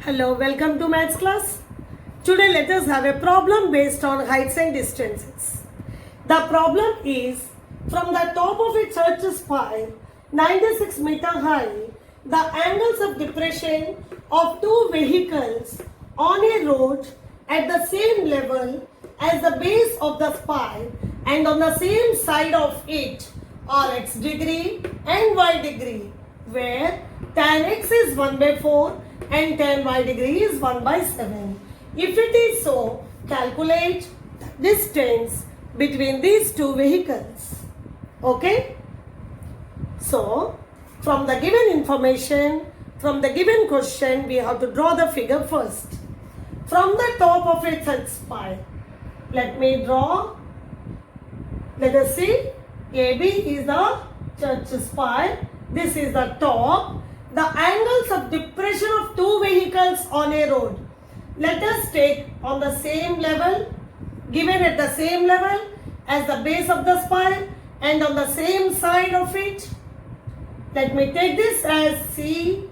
Hello, welcome to maths class. Today let us have a problem based on heights and distances. The problem is from the top of a church spire 96 meter high, the angles of depression of two vehicles on a road at the same level as the base of the spire and on the same side of it are x degree and y degree, where tan x is 1 by 4 and tan y degree is 1 by 7. If it is so, calculate the distance between these two vehicles. Okay? So, from the given information, from the given question, we have to draw the figure first. From the top of a church spire, let me draw. Let us see. AB is the church spire. This is the top. The angles of depression of two vehicles on a road. Let us take on the same level, given at the same level as the base of the spire and on the same side of it. Let me take this as C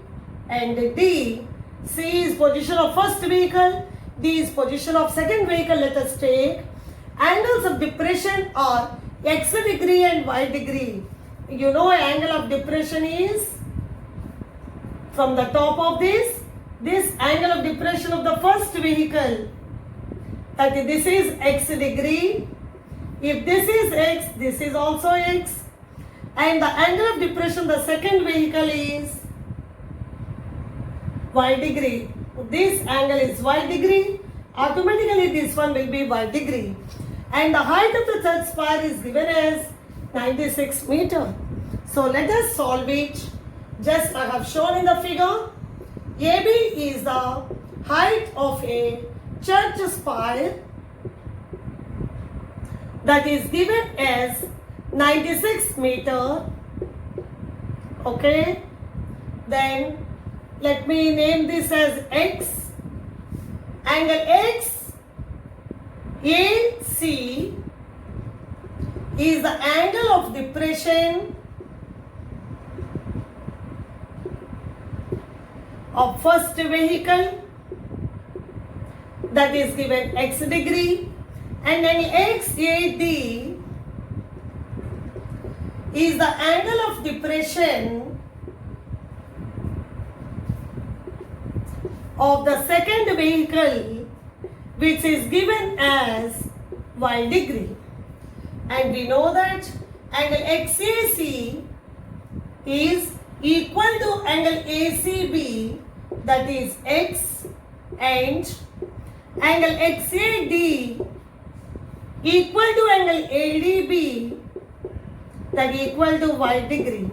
and D. C is position of first vehicle, D is position of second vehicle. Let us take. Angles of depression are x degree and y degree. You know angle of depression is from the top of this angle of depression of the first vehicle, that this is x degree. If this is x, this is also x. And the angle of depression of the second vehicle is y degree. This angle is y degree. Automatically this one will be y degree. And the height of the church spire is given as 96 meter. So let us solve it. Just I have shown in the figure. AB is the height of a church spire that is given as 96 meter. Okay. Then let me name this as X. Angle X AC is the angle of depression of first vehicle, that is given x degree, and then XAD is the angle of depression of the second vehicle, which is given as y degree. And we know that angle XAC is equal to angle ACB, that is x, and angle XAD equal to angle ADB, that is equal to y degree.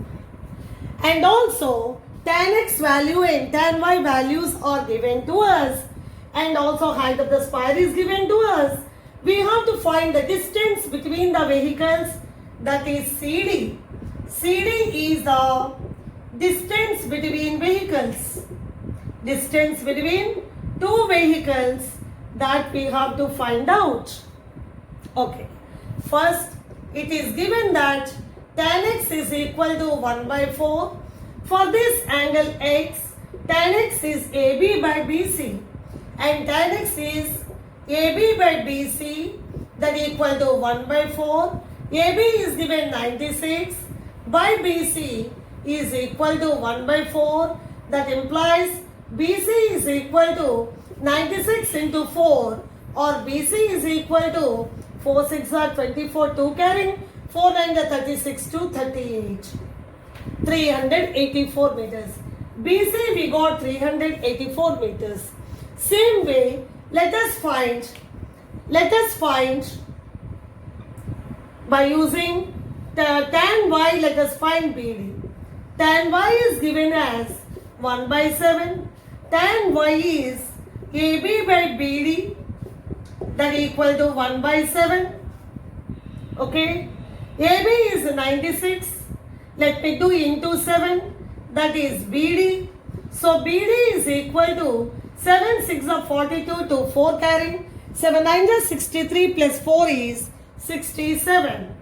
And also tan x value and tan y values are given to us, and also height of the spire is given to us. We have to find the distance between the vehicles, that is CD. CD is the distance between vehicles. Distance between two vehicles that we have to find out. Okay. First, it is given that tan x is equal to 1 by 4. For this angle x, tan x is AB by BC, and tan x is AB by BC, that equal to 1 by 4. AB is given 96 by BC is equal to 1 by 4. That implies BC is equal to 96 into 4, or BC is equal to 4 6 are 24, 2 carrying 4 9 are 36 to 38. 384 meters. BC we got 384 meters. Same way, let us find by using the tan y, let us find BD. Tan y is given as 1 by 7. Tan y is AB by BD, that equal to 1 by 7. Okay. AB is 96. Let me do into 7. That is BD. So BD is equal to 7 6 of 42 to 4 carrying. 7 9 is 63 plus 4 is 67.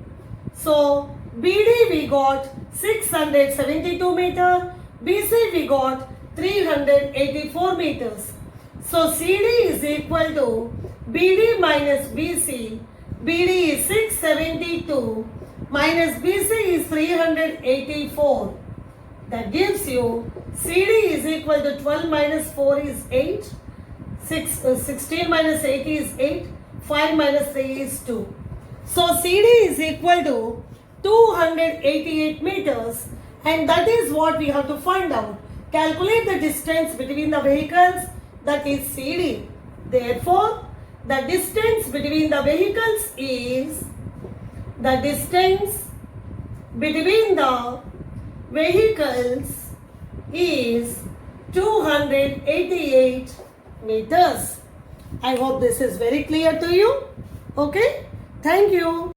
So BD we got 672 meter. BC we got 384 meters. So CD is equal to BD minus BC. BD is 672 minus BC is 384. That gives you CD is equal to 12 minus 4 is 8. 16 minus 8 is 8. 5 minus 3 is 2. So CD is equal to 288 meters, and that is what we have to find out. Calculate the distance between the vehicles, that is CD. Therefore, the distance between the vehicles is 288 meters. I hope this is very clear to you. Okay? Thank you.